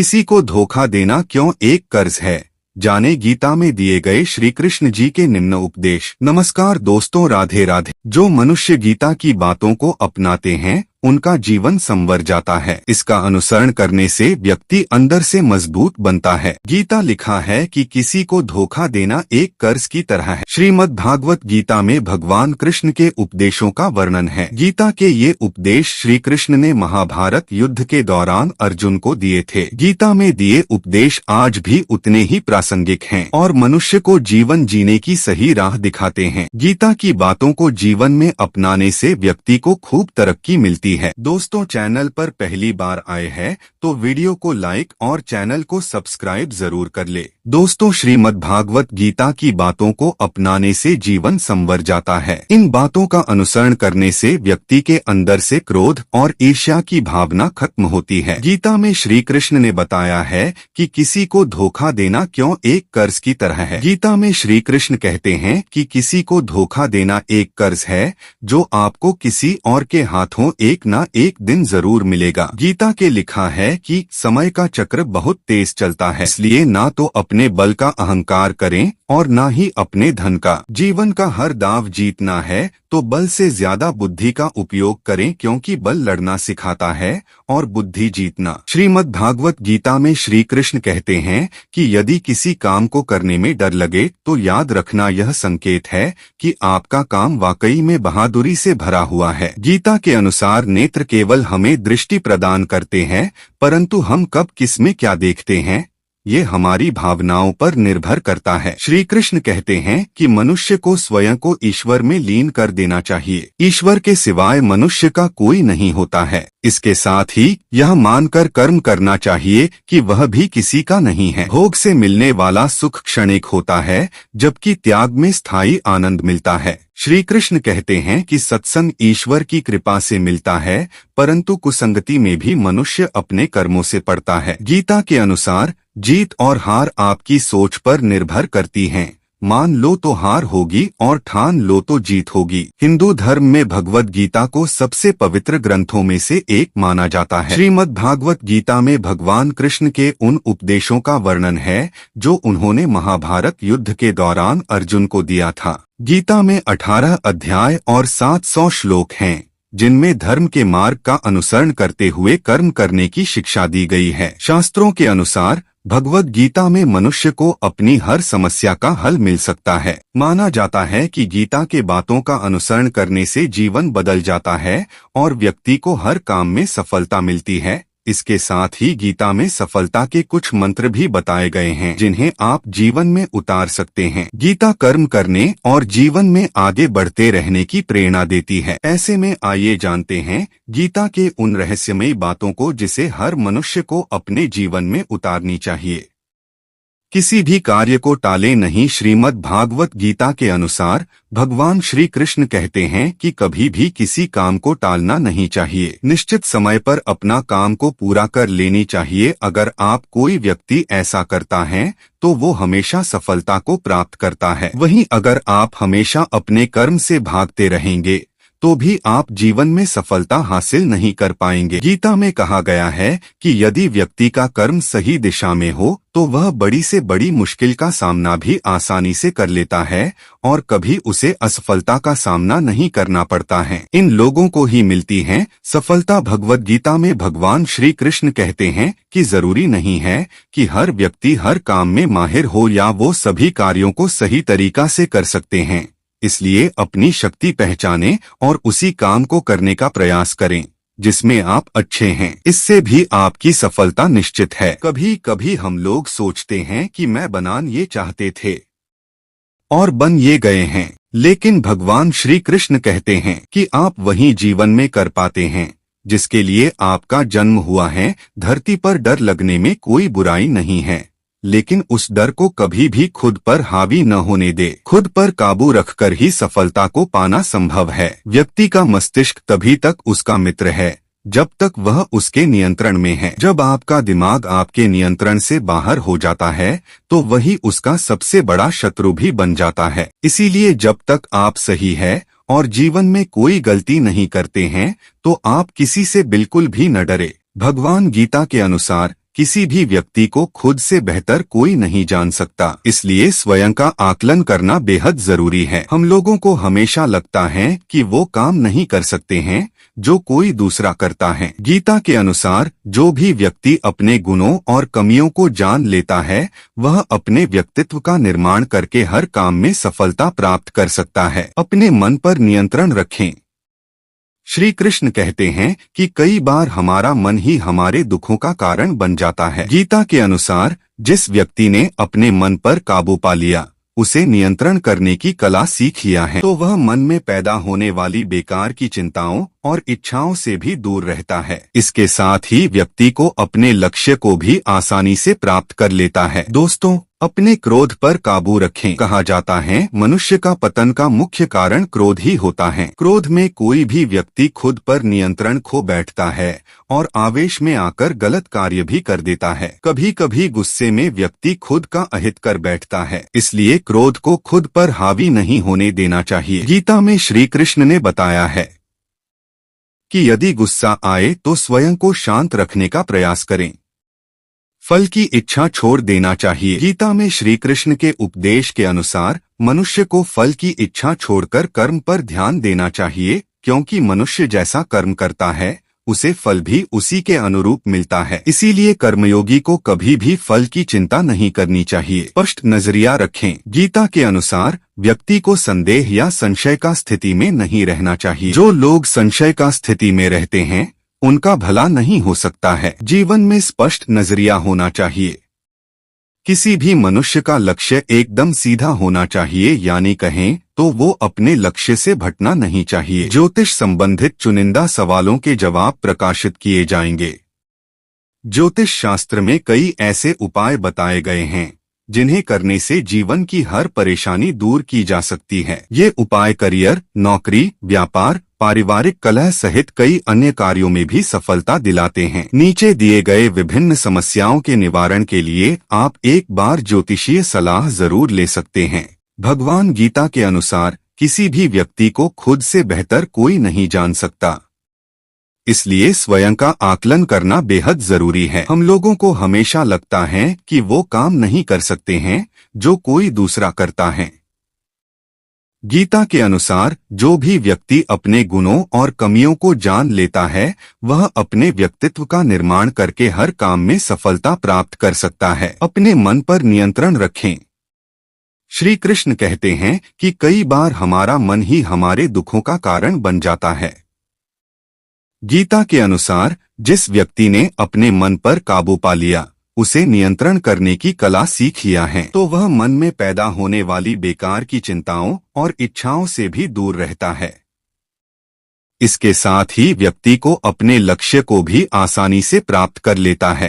किसी को धोखा देना क्यों एक कर्ज है, जाने गीता में दिए गए श्री कृष्ण जी के निम्न उपदेश। नमस्कार दोस्तों, राधे राधे। जो मनुष्य गीता की बातों को अपनाते हैं उनका जीवन संवर जाता है। इसका अनुसरण करने से व्यक्ति अंदर से मजबूत बनता है। गीता लिखा है कि किसी को धोखा देना एक कर्ज की तरह है। श्रीमद् भागवत गीता में भगवान कृष्ण के उपदेशों का वर्णन है। गीता के ये उपदेश श्री कृष्ण ने महाभारत युद्ध के दौरान अर्जुन को दिए थे। गीता में दिए उपदेश आज भी उतने ही प्रासंगिक हैं और मनुष्य को जीवन जीने की सही राह दिखाते हैं। गीता की बातों को जीवन में अपनाने से व्यक्ति को खूब तरक्की मिलती है। दोस्तों, चैनल पर पहली बार आए हैं तो वीडियो को लाइक और चैनल को सब्सक्राइब जरूर कर ले। दोस्तों, श्रीमद् भागवत गीता की बातों को अपनाने से जीवन संवर जाता है। इन बातों का अनुसरण करने से व्यक्ति के अंदर से क्रोध और ईर्ष्या की भावना खत्म होती है। गीता में श्री कृष्ण ने बताया है कि किसी को धोखा देना क्यों एक कर्ज की तरह है। गीता में श्री कृष्ण कहते हैं कि किसी को धोखा देना एक कर्ज है जो आपको किसी और के हाथों एक न एक दिन जरूर मिलेगा। गीता के लिखा है कि समय का चक्र बहुत तेज चलता है, इसलिए ना तो अपने बल का अहंकार करें और ना ही अपने धन का। जीवन का हर दाव जीतना है तो बल से ज्यादा बुद्धि का उपयोग करें, क्योंकि बल लड़ना सिखाता है और बुद्धि जीतना। श्रीमद् भागवत गीता में श्री कृष्ण कहते हैं कि यदि किसी काम को करने में डर लगे तो याद रखना यह संकेत है कि आपका काम वाकई में बहादुरी से भरा हुआ है। गीता के अनुसार नेत्र केवल हमें दृष्टि प्रदान करते हैं, परंतु हम कब किस में क्या देखते हैं ये हमारी भावनाओं पर निर्भर करता है। श्री कृष्ण कहते हैं कि मनुष्य को स्वयं को ईश्वर में लीन कर देना चाहिए। ईश्वर के सिवाय मनुष्य का कोई नहीं होता है। इसके साथ ही यह मानकर कर्म करना चाहिए कि वह भी किसी का नहीं है। भोग से मिलने वाला सुख क्षणिक होता है, जबकि त्याग में स्थायी आनंद मिलता है। श्री कृष्ण कहते हैं कि सत्संग ईश्वर की कृपा से मिलता है, परंतु कुसंगति में भी मनुष्य अपने कर्मों से पड़ता है। गीता के अनुसार जीत और हार आपकी सोच पर निर्भर करती हैं। मान लो तो हार होगी और ठान लो तो जीत होगी। हिंदू धर्म में भगवद गीता को सबसे पवित्र ग्रंथों में से एक माना जाता है। श्रीमद् भागवत गीता में भगवान कृष्ण के उन उपदेशों का वर्णन है जो उन्होंने महाभारत युद्ध के दौरान अर्जुन को दिया था। गीता में 18 अध्याय और 700 श्लोक हैं, जिनमें धर्म के मार्ग का अनुसरण करते हुए कर्म करने की शिक्षा दी गई है। शास्त्रों के अनुसार भगवद गीता में मनुष्य को अपनी हर समस्या का हल मिल सकता है। माना जाता है कि गीता के बातों का अनुसरण करने से जीवन बदल जाता है और व्यक्ति को हर काम में सफलता मिलती है। इसके साथ ही गीता में सफलता के कुछ मंत्र भी बताए गए हैं जिन्हें आप जीवन में उतार सकते हैं। गीता कर्म करने और जीवन में आगे बढ़ते रहने की प्रेरणा देती है। ऐसे में आइए जानते हैं गीता के उन रहस्यमयी बातों को जिसे हर मनुष्य को अपने जीवन में उतारनी चाहिए। किसी भी कार्य को टाले नहीं। श्रीमद् भागवत गीता के अनुसार भगवान श्री कृष्ण कहते हैं कि कभी भी किसी काम को टालना नहीं चाहिए। निश्चित समय पर अपना काम को पूरा कर लेनी चाहिए। अगर आप कोई व्यक्ति ऐसा करता है तो वो हमेशा सफलता को प्राप्त करता है। वहीं अगर आप हमेशा अपने कर्म से भागते रहेंगे तो भी आप जीवन में सफलता हासिल नहीं कर पाएंगे। गीता में कहा गया है कि यदि व्यक्ति का कर्म सही दिशा में हो तो वह बड़ी से बड़ी मुश्किल का सामना भी आसानी से कर लेता है और कभी उसे असफलता का सामना नहीं करना पड़ता है। इन लोगों को ही मिलती है सफलता। भगवद गीता में भगवान श्री कृष्ण कहते हैं कि जरूरी नहीं है कि हर व्यक्ति हर काम में माहिर हो या वो सभी कार्यों को सही तरीका से कर सकते हैं। इसलिए अपनी शक्ति पहचानें और उसी काम को करने का प्रयास करें जिसमें आप अच्छे हैं। इससे भी आपकी सफलता निश्चित है। कभी कभी हम लोग सोचते हैं कि मैं बनान ये चाहते थे और बन ये गए हैं, लेकिन भगवान श्री कृष्ण कहते हैं कि आप वही जीवन में कर पाते हैं जिसके लिए आपका जन्म हुआ है। धरती पर डर लगने में कोई बुराई नहीं है, लेकिन उस डर को कभी भी खुद पर हावी न होने दे। खुद पर काबू रखकर ही सफलता को पाना संभव है। व्यक्ति का मस्तिष्क तभी तक उसका मित्र है जब तक वह उसके नियंत्रण में है। जब आपका दिमाग आपके नियंत्रण से बाहर हो जाता है तो वही उसका सबसे बड़ा शत्रु भी बन जाता है। इसीलिए जब तक आप सही है और जीवन में कोई गलती नहीं करते हैं तो आप किसी से बिल्कुल भी न डरे। भगवान गीता के अनुसार किसी भी व्यक्ति को खुद से बेहतर कोई नहीं जान सकता, इसलिए स्वयं का आकलन करना बेहद जरूरी है। हम लोगों को हमेशा लगता है कि वो काम नहीं कर सकते हैं जो कोई दूसरा करता है। गीता के अनुसार जो भी व्यक्ति अपने गुणों और कमियों को जान लेता है वह अपने व्यक्तित्व का निर्माण करके हर काम में सफलता प्राप्त कर सकता है। अपने मन पर नियंत्रण रखें। श्री कृष्ण कहते हैं कि कई बार हमारा मन ही हमारे दुखों का कारण बन जाता है। गीता के अनुसार जिस व्यक्ति ने अपने मन पर काबू पा लिया, उसे नियंत्रण करने की कला सीख लिया है, तो वह मन में पैदा होने वाली बेकार की चिंताओं और इच्छाओं से भी दूर रहता है। इसके साथ ही व्यक्ति को अपने लक्ष्य को भी आसानी से प्राप्त कर लेता है। दोस्तों, अपने क्रोध पर काबू रखें। कहा जाता है मनुष्य का पतन का मुख्य कारण क्रोध ही होता है। क्रोध में कोई भी व्यक्ति खुद पर नियंत्रण खो बैठता है और आवेश में आकर गलत कार्य भी कर देता है। कभी कभी गुस्से में व्यक्ति खुद का अहित कर बैठता है, इसलिए क्रोध को खुद पर हावी नहीं होने देना चाहिए। गीता में श्री कृष्ण ने बताया है कि यदि गुस्सा आए तो स्वयं को शांत रखने का प्रयास करें। फल की इच्छा छोड़ देना चाहिए। गीता में श्री कृष्ण के उपदेश के अनुसार मनुष्य को फल की इच्छा छोड़कर कर्म पर ध्यान देना चाहिए, क्योंकि मनुष्य जैसा कर्म करता है उसे फल भी उसी के अनुरूप मिलता है। इसीलिए कर्मयोगी को कभी भी फल की चिंता नहीं करनी चाहिए। स्पष्ट नजरिया रखें। गीता के अनुसार व्यक्ति को संदेह या संशय का स्थिति में नहीं रहना चाहिए। जो लोग संशय का स्थिति में रहते हैं उनका भला नहीं हो सकता है। जीवन में स्पष्ट नजरिया होना चाहिए। किसी भी मनुष्य का लक्ष्य एकदम सीधा होना चाहिए, यानी कहें तो वो अपने लक्ष्य से भटकना नहीं चाहिए। ज्योतिष संबंधित चुनिंदा सवालों के जवाब प्रकाशित किए जाएंगे। ज्योतिष शास्त्र में कई ऐसे उपाय बताए गए हैं जिन्हें करने से जीवन की हर परेशानी दूर की जा सकती है। ये उपाय करियर, नौकरी, व्यापार, पारिवारिक कलह सहित कई अन्य कार्यों में भी सफलता दिलाते हैं। नीचे दिए गए विभिन्न समस्याओं के निवारण के लिए आप एक बार ज्योतिषीय सलाह जरूर ले सकते हैं। भगवान गीता के अनुसार किसी भी व्यक्ति को खुद से बेहतर कोई नहीं जान सकता, इसलिए स्वयं का आकलन करना बेहद जरूरी है। हम लोगों को हमेशा लगता है कि वो काम नहीं कर सकते हैं जो कोई दूसरा करता है। गीता के अनुसार जो भी व्यक्ति अपने गुणों और कमियों को जान लेता है वह अपने व्यक्तित्व का निर्माण करके हर काम में सफलता प्राप्त कर सकता है। अपने मन पर नियंत्रण रखें। श्री कृष्ण कहते हैं कि कई बार हमारा मन ही हमारे दुखों का कारण बन जाता है। गीता के अनुसार जिस व्यक्ति ने अपने मन पर काबू पा लिया, उसे नियंत्रण करने की कला सीख लिया है, तो वह मन में पैदा होने वाली बेकार की चिंताओं और इच्छाओं से भी दूर रहता है। इसके साथ ही व्यक्ति को अपने लक्ष्य को भी आसानी से प्राप्त कर लेता है।